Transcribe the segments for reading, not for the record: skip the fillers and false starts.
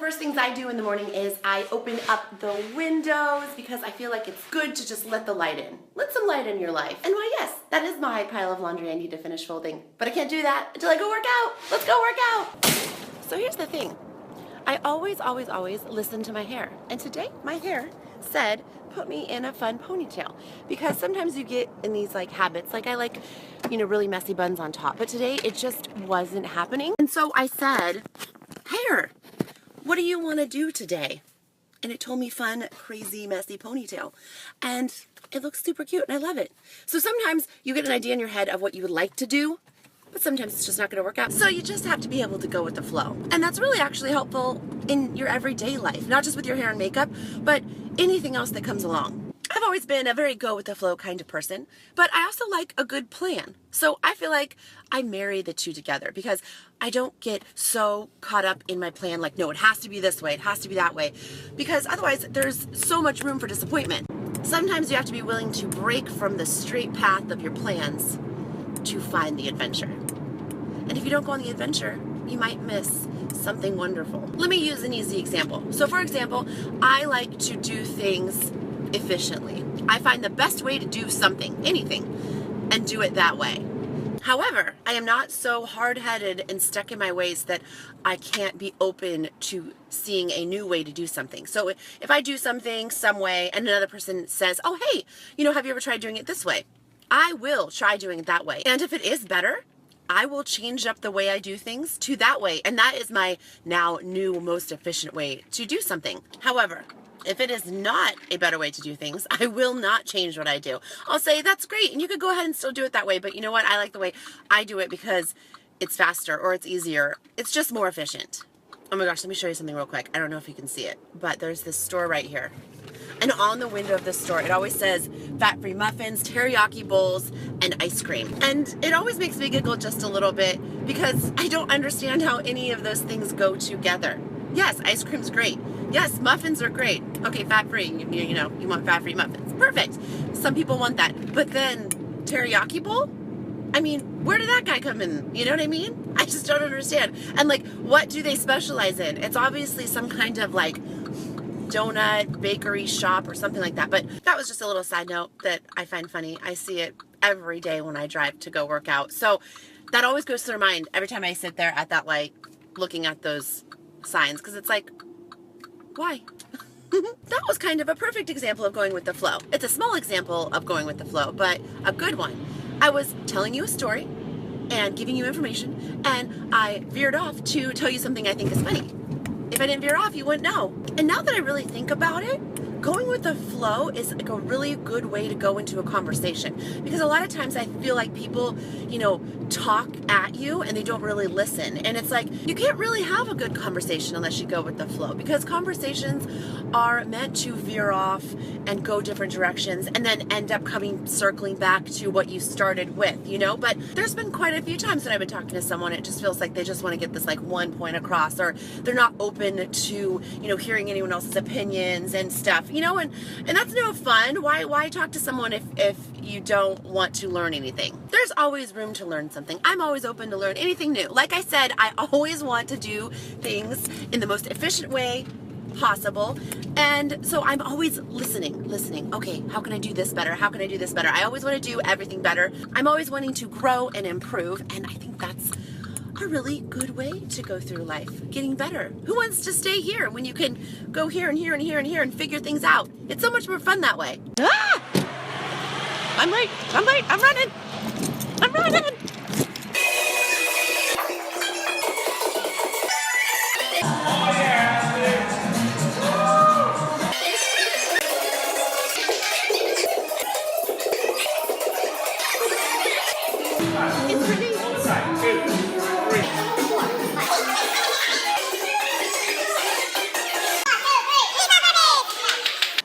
first things I do in the morning is I open up the windows because I feel like it's good to just let the light in. Let some light in your life. And why, yes, that is my pile of laundry I need to finish folding. But I can't do that until I go work out. Let's go work out. So here's the thing. I always listen to my hair. And today my hair said, put me in a fun ponytail. Because sometimes you get in these like habits, like I like, you know, really messy buns on top. But today it just wasn't happening. And so I said, hair, what do you want to do today? And it told me fun, crazy, messy ponytail. And it looks super cute and I love it. So sometimes you get an idea in your head of what you would like to do, but sometimes it's just not going to work out. So you just have to be able to go with the flow. And that's really actually helpful in your everyday life, not just with your hair and makeup, but anything else that comes along. I've always been a very go with the flow kind of person, but I also like a good plan. So I feel like I marry the two together because I don't get so caught up in my plan like, no, it has to be this way, it has to be that way, because otherwise there's so much room for disappointment. Sometimes you have to be willing to break from the straight path of your plans to find the adventure. And if you don't go on the adventure, you might miss something wonderful. Let me use an easy example. So for example, I like to do things efficiently. I find the best way to do something, anything, and do it that way. However, I am not so hard-headed and stuck in my ways that I can't be open to seeing a new way to do something. So if I do something some way and another person says, oh, hey, you know, have you ever tried doing it this way? I will try doing it that way. And if it is better, I will change up the way I do things to that way. And that is my now new most efficient way to do something. However, if it is not a better way to do things, I will not change what I do. I'll say, that's great, and you could go ahead and still do it that way, but you know what? I like the way I do it because it's faster or it's easier. It's just more efficient. Oh my gosh, let me show you something real quick. I don't know if you can see it, but there's this store right here. And on the window of the store, it always says fat-free muffins, teriyaki bowls, and ice cream. And it always makes me giggle just a little bit because I don't understand how any of those things go together. Yes, ice cream's great. Yes, muffins are great. Okay, fat-free, you know, you want fat-free muffins. Perfect. Some people want that. But then teriyaki bowl? I mean, where did that guy come in? You know what I mean? I just don't understand. And like, what do they specialize in? It's obviously some kind of like donut bakery shop or something like that. But that was just a little side note that I find funny. I see it every day when I drive to go work out. So that always goes through my mind every time I sit there at that light looking at those signs, because it's like, why? That was kind of a perfect example of going with the flow. It's a small example of going with the flow, but a good one. I was telling you a story and giving you information, and I veered off to tell you something I think is funny. If I didn't veer off, you wouldn't know. And now that I really think about it, going with the flow is like a really good way to go into a conversation. Because a lot of times I feel like people, you know, talk at you and they don't really listen. And it's like, you can't really have a good conversation unless you go with the flow. Because conversations are meant to veer off and go different directions and then end up circling back to what you started with, you know? But there's been quite a few times when I've been talking to someone, it just feels like they just want to get this like one point across, or they're not open to, you know, hearing anyone else's opinions and stuff, you know? And that's no fun. Why talk to someone if you don't want to learn anything? There's always room to learn something. I'm always open to learn anything new. Like I said, I always want to do things in the most efficient way possible. And so I'm always listening. Okay, how can I do this better? How can I do this better? I always want to do everything better. I'm always wanting to grow and improve. And I think that's a really good way to go through life, getting better. Who wants to stay here when you can go here and here and here and here and figure things out? It's so much more fun that way. Ah! I'm late, I'm running.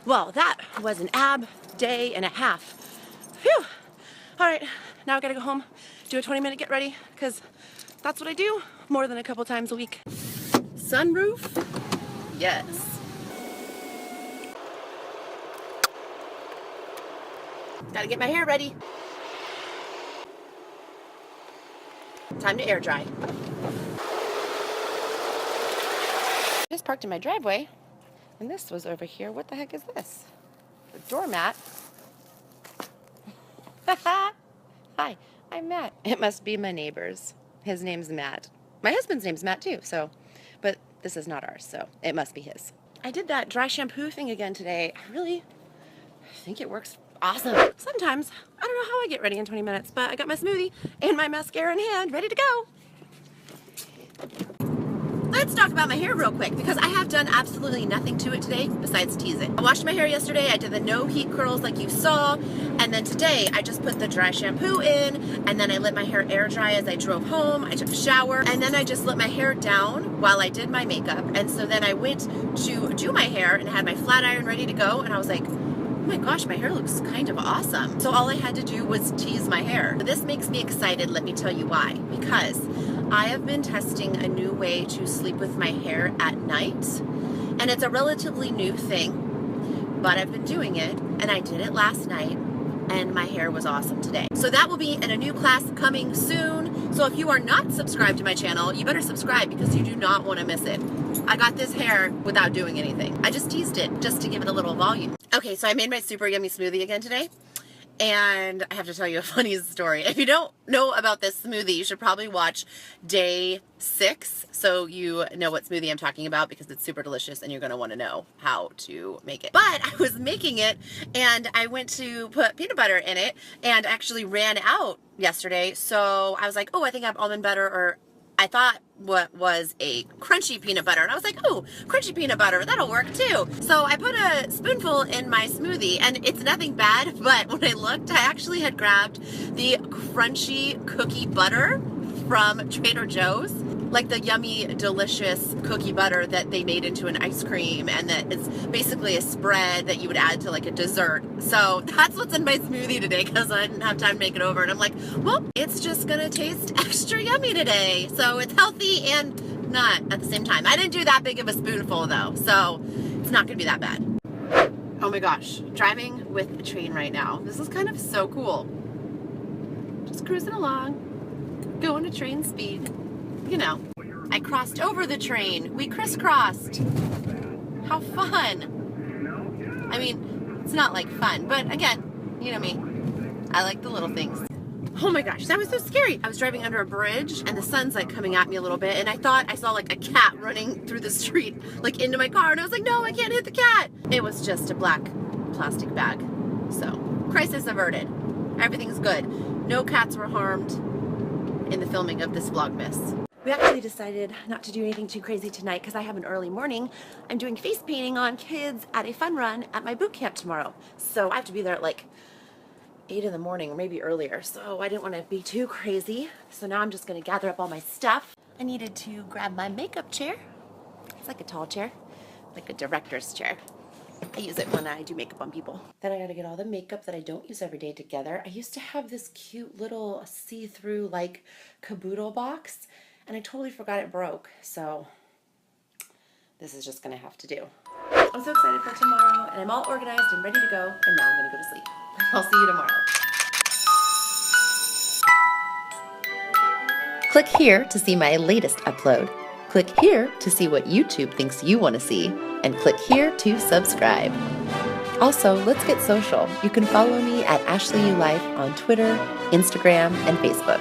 Well, that was an ab day and a half. Phew. All right, now I gotta go home, do a 20-minute get ready, because that's what I do more than a couple times a week. Sunroof? Yes. Gotta get my hair ready. Time to air dry. Just parked in my driveway, and this was over here. What the heck is this? The doormat. Hi, I'm Matt. It must be my neighbor's. His name's Matt. My husband's name's Matt too, so, but this is not ours, so it must be his. I did that dry shampoo thing again today. I think it works awesome. Sometimes, I don't know how I get ready in 20 minutes, but I got my smoothie and my mascara in hand, ready to go. Let's talk about my hair real quick because I have done absolutely nothing to it today besides tease it. I washed my hair yesterday, I did the no heat curls like you saw, and then today I just put the dry shampoo in, and then I let my hair air dry as I drove home. I took a shower, and then I just let my hair down while I did my makeup, and so then I went to do my hair and had my flat iron ready to go, and I was like, oh my gosh, my hair looks kind of awesome. So all I had to do was tease my hair. This makes me excited, let me tell you why. Because I have been testing a new way to sleep with my hair at night. And it's a relatively new thing, but I've been doing it, and I did it last night, and my hair was awesome today. So that will be in a new class coming soon. So if you are not subscribed to my channel, you better subscribe because you do not want to miss it. I got this hair without doing anything. I just teased it just to give it a little volume. Okay, so I made my super yummy smoothie again today, and I have to tell you a funny story. If you don't know about this smoothie, you should probably watch day 6 so you know what smoothie I'm talking about because it's super delicious and you're going to want to know how to make it. But I was making it and I went to put peanut butter in it and actually ran out yesterday, so I was like, oh, I think I have almond butter, or I thought what was a crunchy peanut butter, and I was like, oh, crunchy peanut butter, that'll work too. So I put a spoonful in my smoothie, and it's nothing bad, but when I looked, I actually had grabbed the crunchy cookie butter from Trader Joe's, like the yummy, delicious cookie butter that they made into an ice cream, and that is basically a spread that you would add to like a dessert. So that's what's in my smoothie today because I didn't have time to make it over, and I'm like, well, it's just gonna taste extra yummy today. So it's healthy and not at the same time. I didn't do that big of a spoonful though, so it's not gonna be that bad. Oh my gosh, driving with a train right now. This is kind of so cool. Just cruising along, going to train speed. You know, I crossed over the train. We crisscrossed. How fun. I mean, it's not like fun, but again, you know me. I like the little things. Oh my gosh, that was so scary. I was driving under a bridge and the sun's like coming at me a little bit, and I thought I saw like a cat running through the street, like into my car, and I was like, no, I can't hit the cat. It was just a black plastic bag. So, crisis averted. Everything's good. No cats were harmed in the filming of this Vlogmas. We actually decided not to do anything too crazy tonight because I have an early morning. I'm doing face painting on kids at a fun run at my boot camp tomorrow. So I have to be there at like 8 in the morning or maybe earlier. So I didn't want to be too crazy. So now I'm just going to gather up all my stuff. I needed to grab my makeup chair. It's like a tall chair, like a director's chair. I use it when I do makeup on people. Then I gotta get all the makeup that I don't use every day together. I used to have this cute little see-through like caboodle box, and I totally forgot it broke, so this is just gonna have to do. I'm so excited for tomorrow, and I'm all organized and ready to go, and now I'm gonna go to sleep. I'll see you tomorrow. Click here to see my latest upload. Click here to see what YouTube thinks you want to see, and click here to subscribe. Also, let's get social. You can follow me at AshleyULife on Twitter, Instagram, and Facebook.